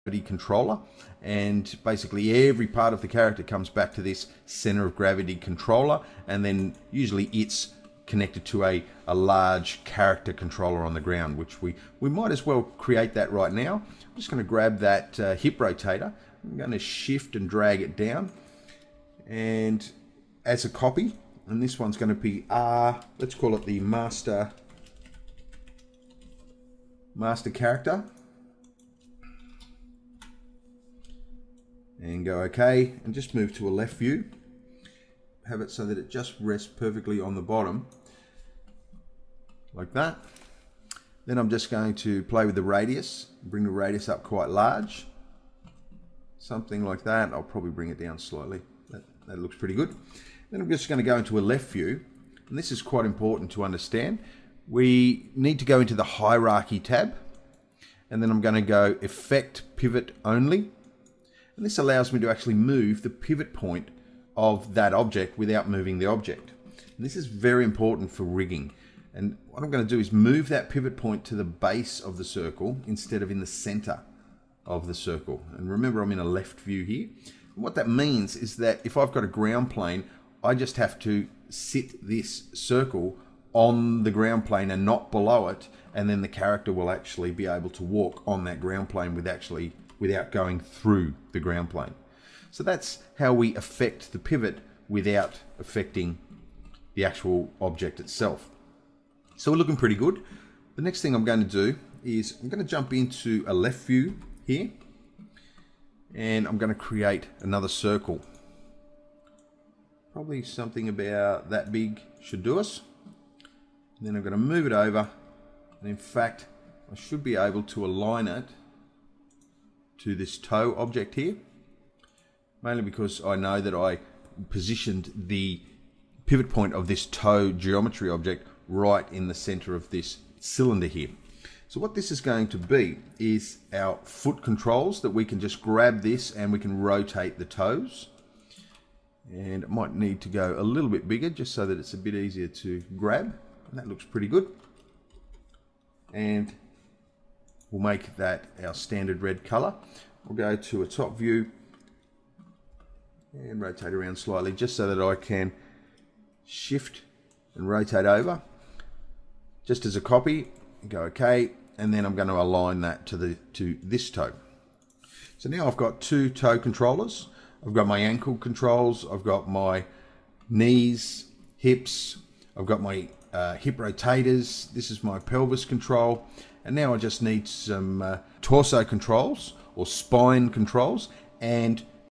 gravity controller, and basically every part of the character comes back to this center of gravity controller, and then usually it's connected to a large character controller on the ground, which we might as well create that right now. I'm just going to grab that hip rotator. I'm going to shift and drag it down, and as a copy, and this one's going to be let's call it the master character, and go OK, and just move to a left view. Have it so that it just rests perfectly on the bottom, like that. Then I'm just going to play with the radius, bring the radius up quite large, something like that. I'll probably bring it down slightly. That looks pretty good. Then I'm just going to go into a left view, and this is quite important to understand. We need to go into the hierarchy tab, and then I'm going to go Effect Pivot Only, and this allows me to actually move the pivot point of that object without moving the object. And this is very important for rigging. And what I'm going to do is move that pivot point to the base of the circle instead of in the center of the circle. And remember, I'm in a left view here. And what that means is that if I've got a ground plane, I just have to sit this circle on the ground plane and not below it, and then the character will actually be able to walk on that ground plane without going through the ground plane. So that's how we affect the pivot without affecting the actual object itself. So we're looking pretty good. The next thing I'm going to do is I'm going to jump into a left view here, and I'm going to create another circle. Probably something about that big should do us. And then I'm going to move it over, and in fact I should be able to align it to this toe object here, mainly because I know that I positioned the pivot point of this toe geometry object right in the center of this cylinder here. So what this is going to be is our foot controls, that we can just grab this and we can rotate the toes. And it might need to go a little bit bigger just so that it's a bit easier to grab. And that looks pretty good. And we'll make that our standard red color. We'll go to a top view and rotate around slightly just so that I can shift and rotate over. Just as a copy, go OK, and then I'm going to align that to this toe. So now I've got two toe controllers. I've got my ankle controls, I've got my knees, hips, I've got my hip rotators, this is my pelvis control, and now I just need some torso controls or spine controls and